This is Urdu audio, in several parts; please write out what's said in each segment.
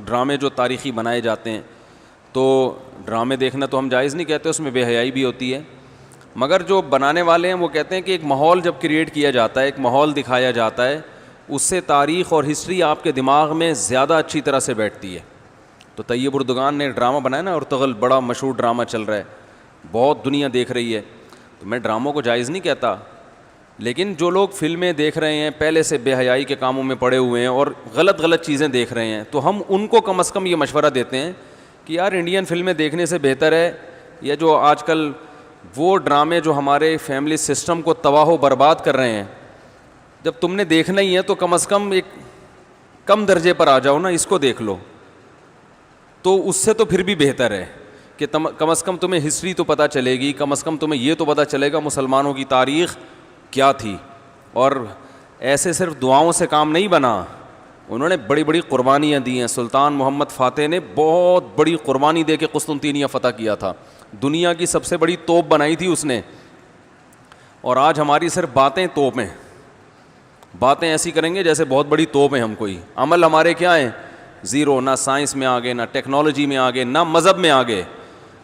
ڈرامے جو تاریخی بنائے جاتے ہیں تو ڈرامے دیکھنا تو ہم جائز نہیں کہتے، اس میں بے حیائی بھی ہوتی ہے، مگر جو بنانے والے ہیں وہ کہتے ہیں کہ ایک ماحول جب کریٹ کیا جاتا ہے، ایک ماحول دکھایا جاتا ہے، اس سے تاریخ اور ہسٹری آپ کے دماغ میں زیادہ اچھی طرح سے بیٹھتی ہے۔ تو طیب اردگان نے ڈرامہ بنایا نا، ارطغرل بڑا مشہور ڈرامہ چل رہا ہے، بہت دنیا دیکھ رہی ہے، تو میں ڈراموں کو جائز نہیں کہتا، لیکن جو لوگ فلمیں دیکھ رہے ہیں پہلے سے بے حیائی کے کاموں میں پڑے ہوئے ہیں اور غلط چیزیں دیکھ رہے ہیں، تو ہم ان کو کم از کم یہ مشورہ دیتے ہیں کہ یار انڈین فلمیں دیکھنے سے بہتر ہے یہ جو آج کل وہ ڈرامے جو ہمارے فیملی سسٹم کو تباہ و برباد کر رہے ہیں، جب تم نے دیکھنا ہی ہے تو کم از کم ایک کم درجے پر آ جاؤ نا، اس کو دیکھ لو، تو اس سے تو پھر بھی بہتر ہے کہ کم از کم تمہیں ہسٹری تو پتہ چلے گی، کم از کم تمہیں یہ تو پتہ چلے گا مسلمانوں کی تاریخ کیا تھی۔ اور ایسے صرف دعاؤں سے کام نہیں بنا، انہوں نے بڑی بڑی قربانیاں دی ہیں۔ سلطان محمد فاتح نے بہت بڑی قربانی دے کے قسطنطینیہ فتح کیا تھا، دنیا کی سب سے بڑی توپ بنائی تھی اس نے، اور آج ہماری صرف باتیں توپ ہیں، باتیں ایسی کریں گے جیسے بہت بڑی توپ ہیں ہم، کوئی عمل ہمارے کیا ہیں زیرو، نہ سائنس میں آگے، نہ ٹیکنالوجی میں آگے، نہ مذہب میں آگے۔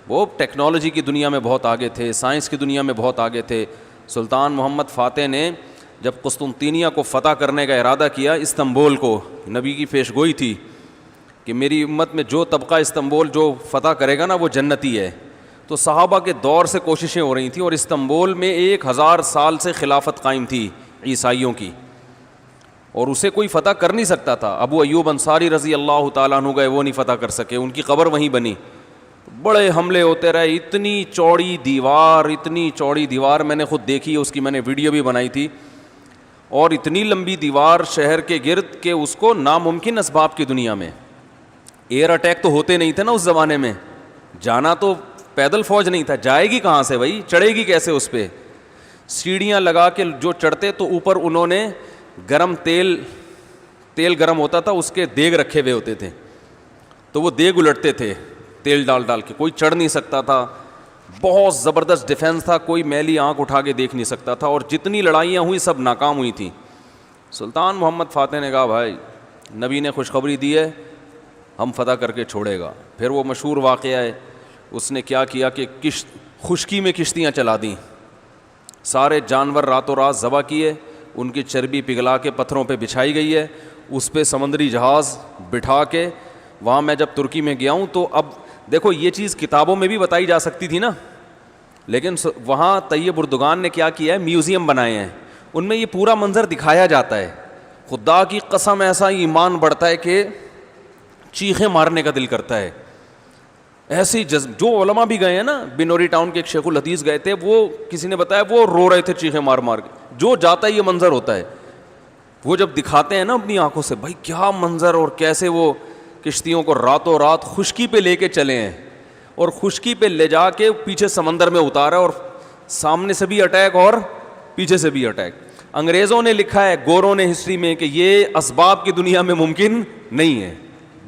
وہ ٹیکنالوجی کی دنیا میں بہت آگے تھے، سائنس کی دنیا میں بہت آگے تھے۔ سلطان محمد فاتح نے جب قسطنطینیہ کو فتح کرنے کا ارادہ کیا، استنبول کو، نبی کی پیش گوئی تھی کہ میری امت میں جو طبقہ استنبول جو فتح کرے گا نا وہ جنتی ہے، تو صحابہ کے دور سے کوششیں ہو رہی تھیں، اور استنبول میں 1000 سال سے خلافت قائم تھی عیسائیوں کی، اور اسے کوئی فتح کر نہیں سکتا تھا۔ ابو ایوب انصاری رضی اللہ تعالیٰ عنہ گئے، وہ نہیں فتح کر سکے، ان کی قبر وہیں بنی، بڑے حملے ہوتے رہے، اتنی چوڑی دیوار میں نے خود دیکھی ہے، اس کی میں نے ویڈیو بھی بنائی تھی، اور اتنی لمبی دیوار شہر کے گرد کہ اس کو ناممکن اسباب کی دنیا میں، ایئر اٹیک تو ہوتے نہیں تھے نا اس زمانے میں، جانا تو پیدل فوج نہیں تھا، جائے گی کہاں سے بھائی، چڑھے گی کیسے اس پہ، سیڑھیاں لگا کے جو چڑھتے تو اوپر انہوں نے گرم تیل گرم ہوتا تھا، اس کے دیگ رکھے ہوئے ہوتے تھے، تو وہ دیگ الٹتے تھے تیل ڈال کے، کوئی چڑھ نہیں سکتا تھا، بہت زبردست ڈیفنس تھا، کوئی میلی آنکھ اٹھا کے دیکھ نہیں سکتا تھا، اور جتنی لڑائیاں ہوئی سب ناکام ہوئی تھیں۔ سلطان محمد فاتح نے کہا بھائی نبی نے خوشخبری دی ہے، ہم فتح کر کے چھوڑے گا۔ پھر وہ مشہور واقعہ ہے، اس نے کیا کیا کہ خشکی میں کشتیاں چلا دیں، سارے جانور راتوں رات ذبح کیے، ان کی چربی پگھلا کے پتھروں پہ بچھائی گئی ہے، اس پہ سمندری جہاز بٹھا کے، وہاں میں جب ترکی میں گیا ہوں تو اب دیکھو یہ چیز کتابوں میں بھی بتائی جا سکتی تھی نا، لیکن وہاں طیب اردگان نے کیا کیا ہے، میوزیم بنائے ہیں، ان میں یہ پورا منظر دکھایا جاتا ہے، خدا کی قسم ایسا ایمان بڑھتا ہے کہ چیخیں مارنے کا دل کرتا ہے، ایسی جو علماء بھی گئے ہیں نا، بنوری ٹاؤن کے ایک شیخ الحدیث گئے تھے، وہ کسی نے بتایا وہ رو رہے تھے چیخیں مار مار کے، جو جاتا ہے یہ منظر ہوتا ہے، وہ جب دکھاتے ہیں نا اپنی آنکھوں سے، بھائی کیا منظر، اور کیسے وہ کشتیوں کو راتوں رات خشکی پہ لے کے چلے ہیں، اور خشکی پہ لے جا کے پیچھے سمندر میں اتارا، اور سامنے سے بھی اٹیک اور پیچھے سے بھی اٹیک۔ انگریزوں نے لکھا ہے، گوروں نے ہسٹری میں، کہ یہ اسباب کی دنیا میں ممکن نہیں ہے،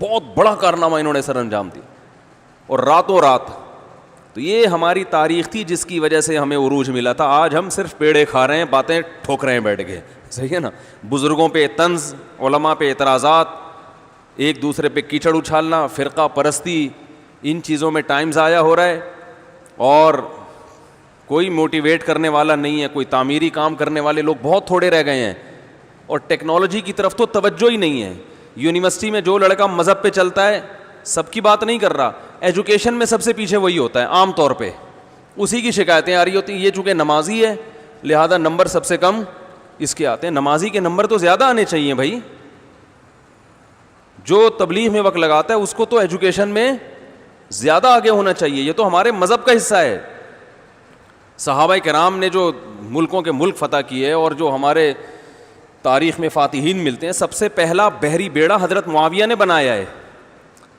بہت بڑا کارنامہ انہوں نے سر انجام دیا، اور راتوں رات۔ تو یہ ہماری تاریخ تھی جس کی وجہ سے ہمیں عروج ملا تھا، آج ہم صرف پیڑے کھا رہے ہیں، باتیں ٹھوک رہے ہیں بیٹھ کے، صحیح ہے نا، بزرگوں پہ طنز، علماء پہ اعتراضات، ایک دوسرے پہ کیچڑ اچھالنا، فرقہ پرستی، ان چیزوں میں ٹائم ضائع ہو رہا ہے، اور کوئی موٹیویٹ کرنے والا نہیں ہے، کوئی تعمیری کام کرنے والے لوگ بہت تھوڑے رہ گئے ہیں، اور ٹیکنالوجی کی طرف تو توجہ ہی نہیں ہے۔ یونیورسٹی میں جو لڑکا مذہب پہ چلتا ہے، سب کی بات نہیں کر رہا، ایجوکیشن میں سب سے پیچھے وہی ہوتا ہے، عام طور پہ اسی کی شکایتیں آ رہی ہوتی ہیں، یہ چونکہ نمازی ہے لہذا نمبر سب سے کم اس کے آتے ہیں، نمازی کے نمبر تو زیادہ آنے چاہیے بھائی، جو تبلیغ میں وقت لگاتا ہے اس کو تو ایجوکیشن میں زیادہ آگے ہونا چاہیے، یہ تو ہمارے مذہب کا حصہ ہے۔ صحابہ کرام نے جو ملکوں کے ملک فتح کیے، اور جو ہمارے تاریخ میں فاتحین ملتے ہیں، سب سے پہلا بحری بیڑا حضرت معاویہ نے بنایا ہے،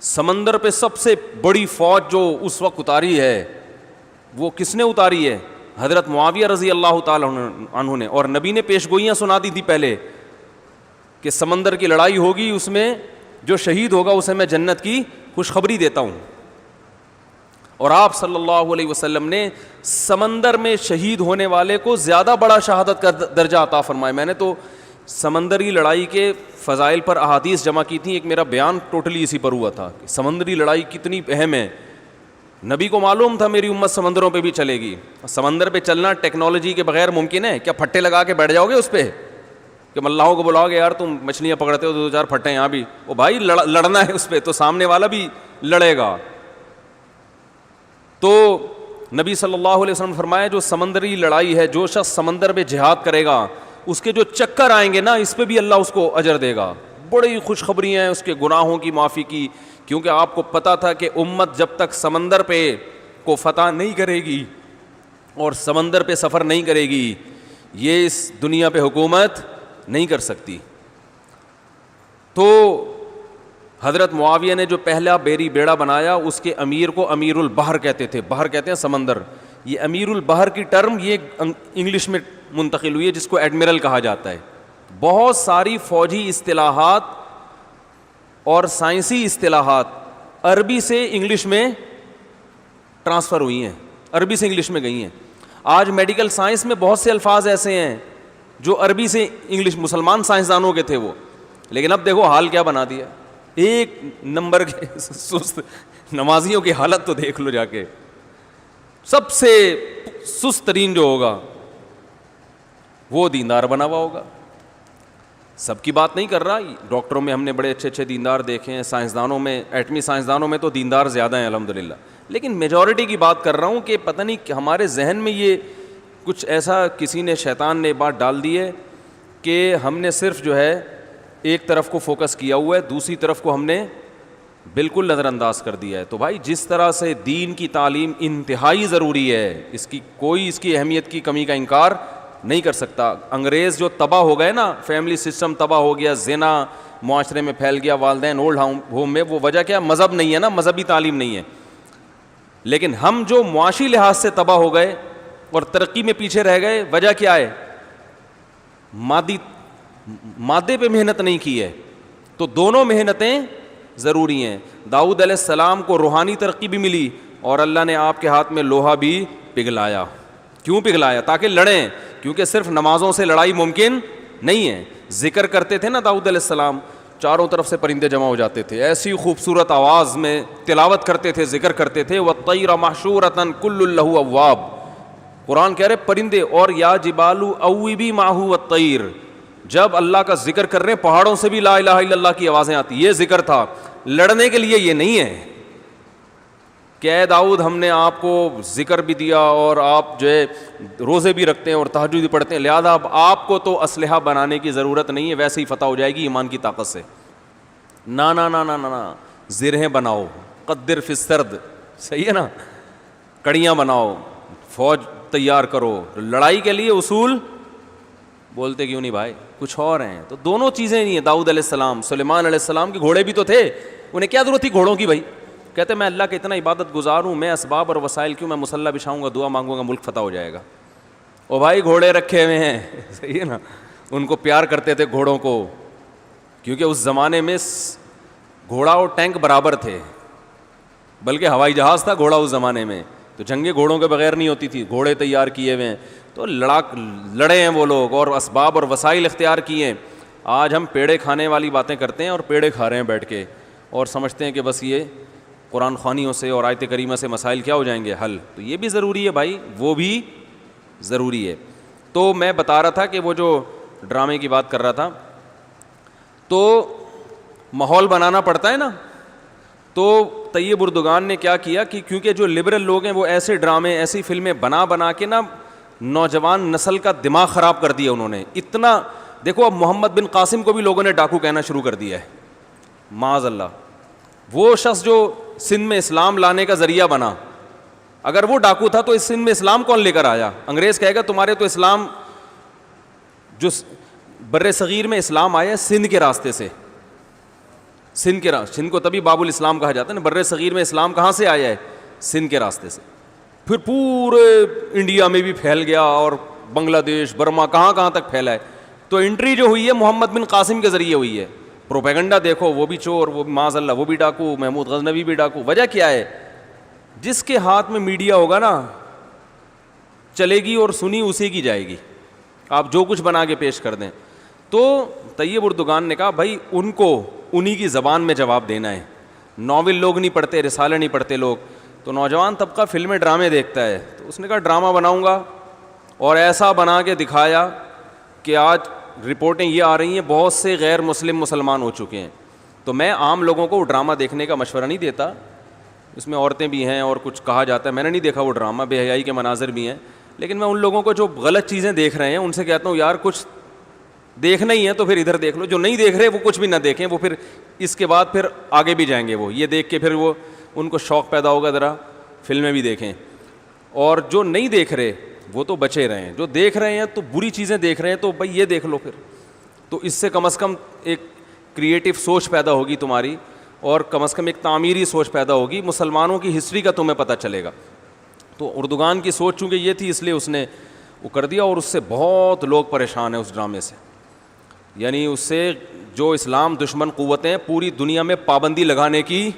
سمندر پہ سب سے بڑی فوج جو اس وقت اتاری ہے وہ کس نے اتاری ہے؟ حضرت معاویہ رضی اللہ تعالیٰ عنہ نے، اور نبی نے پیش گوئیاں سنا دی تھی پہلے کہ سمندر کی لڑائی ہوگی، اس میں جو شہید ہوگا اسے میں جنت کی خوشخبری دیتا ہوں، اور آپ صلی اللہ علیہ وسلم نے سمندر میں شہید ہونے والے کو زیادہ بڑا شہادت کا درجہ عطا فرمایا۔ میں نے تو سمندری لڑائی کے فضائل پر احادیث جمع کی تھیں. ایک میرا بیان ٹوٹلی اسی پر ہوا تھا کہ سمندری لڑائی کتنی اہم ہے. نبی کو معلوم تھا میری امت سمندروں پہ بھی چلے گی. سمندر پہ چلنا ٹیکنالوجی کے بغیر ممکن ہے کیا؟ پھٹے لگا کے بیٹھ جاؤ گے اس پہ کہ ملاحوں کو بلاؤ گے یار تم مچھلیاں پکڑتے ہو تو 2-4 پھٹے یہاں بھی, او بھائی لڑنا ہے اس پہ تو سامنے والا بھی لڑے گا. تو نبی صلی اللہ علیہ وسلم نے فرمایا جو سمندری لڑائی ہے, جو شخص سمندر میں جہاد کرے گا اس کے جو چکر آئیں گے نا اس پہ بھی اللہ اس کو اجر دے گا. بڑی خوشخبری ہیں اس کے گناہوں کی معافی کی, کیونکہ آپ کو پتا تھا کہ امت جب تک سمندر پہ کو فتح نہیں کرے گی اور سمندر پہ سفر نہیں کرے گی یہ اس دنیا پہ حکومت نہیں کر سکتی. تو حضرت معاویہ نے جو پہلا بیڑا بنایا اس کے امیر کو امیر البحر کہتے تھے. بحر کہتے ہیں سمندر. یہ امیر البحر کی ٹرم یہ انگلش میں منتقل ہوئی ہے جس کو ایڈمرل کہا جاتا ہے. بہت ساری فوجی اصطلاحات اور سائنسی اصطلاحات عربی سے انگلش میں ٹرانسفر ہوئی ہیں, عربی سے انگلش میں گئی ہیں. آج میڈیکل سائنس میں بہت سے الفاظ ایسے ہیں جو عربی سے انگلش, مسلمان سائنسدانوں کے تھے وہ, لیکن اب دیکھو حال کیا بنا دیا. ایک نمبر کے سست نمازیوں کی حالت تو دیکھ لو جا کے. سب سے سست ترین جو ہوگا وہ دیندار بنا ہوا ہوگا. سب کی بات نہیں کر رہا, ڈاکٹروں میں ہم نے بڑے اچھے اچھے دیندار دیکھے ہیں, سائنسدانوں میں, ایٹمی سائنسدانوں میں تو دیندار زیادہ ہیں الحمدللہ, لیکن میجورٹی کی بات کر رہا ہوں کہ پتہ نہیں کہ ہمارے ذہن میں یہ کچھ ایسا کسی نے, شیطان نے بات ڈال دی ہے کہ ہم نے صرف جو ہے ایک طرف کو فوکس کیا ہوا ہے, دوسری طرف کو ہم نے بالکل نظر انداز کر دیا ہے. تو بھائی جس طرح سے دین کی تعلیم انتہائی ضروری ہے, اس کی کوئی اس کی اہمیت کی کمی کا انکار نہیں کر سکتا. انگریز جو تباہ ہو گئے نا, فیملی سسٹم تباہ ہو گیا, زنا معاشرے میں پھیل گیا, والدین اولڈ ہوم میں, وہ وجہ کیا؟ مذہب نہیں ہے نا, مذہبی تعلیم نہیں ہے. لیکن ہم جو معاشی لحاظ سے تباہ ہو گئے اور ترقی میں پیچھے رہ گئے, وجہ کیا ہے؟ مادے پہ محنت نہیں کی ہے. تو دونوں محنتیں ضروری ہیں. داؤد علیہ السلام کو روحانی ترقی بھی ملی اور اللہ نے آپ کے ہاتھ میں لوہا بھی پگھلایا. کیوں پگھلایا؟ تاکہ لڑیں, کیونکہ صرف نمازوں سے لڑائی ممکن نہیں ہے. ذکر کرتے تھے نا داؤد علیہ السلام, چاروں طرف سے پرندے جمع ہو جاتے تھے, ایسی خوبصورت آواز میں تلاوت کرتے تھے, ذکر کرتے تھے. وَالطَّيْرَ مَحْشُورَةً كُلٌّ لَهُ أَوَّابٌ, قرآن کہہ رہے پرندے, اور یا جبال اوبی ماہو والطیر. جب اللہ کا ذکر کر رہے ہیں پہاڑوں سے بھی لا الہ الا اللہ کی آوازیں آتی. یہ ذکر تھا, لڑنے کے لیے یہ نہیں ہے کہ اے داؤد ہم نے آپ کو ذکر بھی دیا اور آپ جو ہے روزے بھی رکھتے ہیں اور تہجد بھی پڑھتے ہیں, لہذا اب آپ کو تو اسلحہ بنانے کی ضرورت نہیں ہے, ویسے ہی فتح ہو جائے گی ایمان کی طاقت سے. نا نا نا نا نا, زرہیں بناؤ, قدر فی السرد, صحیح ہے نا, کڑیاں بناؤ, فوج تیار کرو. لڑائی کے لیے اصول بولتے کیوں نہیں بھائی, کچھ اور ہیں. تو دونوں چیزیں نہیں ہیں. داؤد علیہ السلام, سلیمان علیہ السلام کے گھوڑے بھی تو تھے, انہیں کیا ضرورت تھی گھوڑوں کی بھائی؟ کہتے میں اللہ کا اتنا عبادت گزار ہوں, میں اسباب اور وسائل کیوں, میں مصلی بچھاؤں گا, دعا مانگوں گا, ملک فتح ہو جائے گا. او بھائی گھوڑے رکھے ہوئے ہیں, صحیح ہے نا. ان کو پیار کرتے تھے گھوڑوں کو, کیونکہ اس زمانے میں گھوڑا اور ٹینک برابر تھے, بلکہ ہوائی جہاز تھا گھوڑا اس زمانے میں. تو جنگیں گھوڑوں کے بغیر نہیں ہوتی تھی, گھوڑے تیار کیے ہوئے ہیں. تو لڑے ہیں وہ لوگ اور اسباب اور وسائل اختیار کیے ہیں. آج ہم پیڑے کھانے والی باتیں کرتے ہیں اور پیڑے کھا رہے ہیں بیٹھ کے, اور سمجھتے ہیں کہ بس یہ قرآن خوانیوں سے اور آیت کریمہ سے مسائل کیا ہو جائیں گے حل. تو یہ بھی ضروری ہے بھائی, وہ بھی ضروری ہے. تو میں بتا رہا تھا کہ وہ جو ڈرامے کی بات کر رہا تھا, تو ماحول بنانا پڑتا ہے نا. تو طیب اردگان نے کیا کیا کہ کیونکہ جو لبرل لوگ ہیں وہ ایسے ڈرامے, ایسی فلمیں بنا کے نا نوجوان نسل کا دماغ خراب کر دیا انہوں نے. اتنا دیکھو, اب محمد بن قاسم کو بھی لوگوں نے ڈاکو کہنا شروع کر دیا ہے, معاذ اللہ. وہ شخص جو سندھ میں اسلام لانے کا ذریعہ بنا, اگر وہ ڈاکو تھا تو اس سندھ میں اسلام کون لے کر آیا؟ انگریز کہے گا تمہارے تو اسلام, جو بر صغیر میں اسلام آیا سندھ کے راستے سے, سندھ کو تبھی باب الاسلام کہا جاتا ہے نا. بر صغیر میں اسلام کہاں سے آیا ہے؟ سندھ کے راستے سے. پھر پورے انڈیا میں بھی پھیل گیا اور بنگلہ دیش, برما, کہاں تک پھیلا ہے. تو انٹری جو ہوئی ہے محمد بن قاسم کے ذریعے ہوئی ہے. پروپیگنڈا دیکھو, وہ بھی چور, وہ بھی معاذ اللہ وہ بھی ڈاکو, محمود غزنوی بھی ڈاکو. وجہ کیا ہے؟ جس کے ہاتھ میں میڈیا ہوگا نا چلے گی اور سنی اسی کی جائے گی, آپ جو کچھ بنا کے پیش کر دیں. تو طیب اردگان نے کہا بھائی ان کو انہی کی زبان میں جواب دینا ہے. ناول لوگ نہیں پڑھتے, رسالے نہیں پڑھتے لوگ, تو نوجوان طبقہ فلمیں ڈرامے دیکھتا ہے. تو اس نے کہا ڈرامہ بناؤں گا, اور ایسا بنا کے دکھایا کہ آج رپورٹیں یہ آ رہی ہیں بہت سے غیر مسلم مسلمان ہو چکے ہیں. تو میں عام لوگوں کو وہ ڈرامہ دیکھنے کا مشورہ نہیں دیتا, اس میں عورتیں بھی ہیں اور کچھ کہا جاتا ہے, میں نے نہیں دیکھا وہ ڈرامہ, بے حیائی کے مناظر بھی ہیں, لیکن میں ان لوگوں کو جو غلط چیزیں دیکھ رہے ہیں ان سے کہتا ہوں یار کچھ دیکھنا ہی ہے تو پھر ادھر دیکھ لو, جو نہیں دیکھ رہے وہ کچھ بھی نہ دیکھیں, وہ پھر اس کے بعد پھر آگے بھی جائیں گے, وہ یہ دیکھ کے پھر وہ ان کو شوق پیدا ہوگا ذرا فلمیں بھی دیکھیں. اور جو نہیں دیکھ رہے وہ تو بچے رہے ہیں, جو دیکھ رہے ہیں تو بری چیزیں دیکھ رہے ہیں تو بھائی یہ دیکھ لو پھر, تو اس سے کم از کم ایک کریٹیو سوچ پیدا ہوگی تمہاری, اور کم از کم ایک تعمیری سوچ پیدا ہوگی, مسلمانوں کی ہسٹری کا تمہیں پتہ چلے گا. تو اردگان کی سوچ چونکہ یہ تھی اس لیے اس نے وہ کر دیا, اور اس سے بہت لوگ پریشان ہیں اس ڈرامے سے. یعنی اس سے جو اسلام دشمن قوتیں پوری دنیا میں پابندی لگانے کی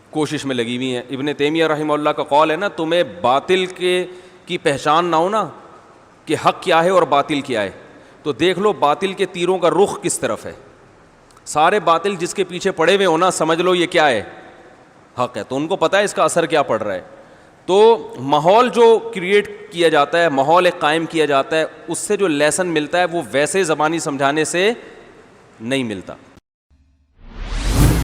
کوشش میں لگی ہوئی ہیں. ابن تیمیہ رحمہ اللہ کا قول ہے نا, تمہیں باطل کی پہچان نہ ہو نا کہ حق کیا ہے اور باطل کیا ہے, تو دیکھ لو باطل کے تیروں کا رخ کس طرف ہے. سارے باطل جس کے پیچھے پڑے ہوئے ہونا سمجھ لو یہ کیا ہے, حق ہے, تو ان کو پتہ ہے اس کا اثر کیا پڑ رہا ہے. تو ماحول جو کریٹ کیا جاتا ہے, ماحول ایک قائم کیا جاتا ہے, اس سے جو لیسن ملتا ہے وہ ویسے زبانی سمجھانے سے نہیں ملتا.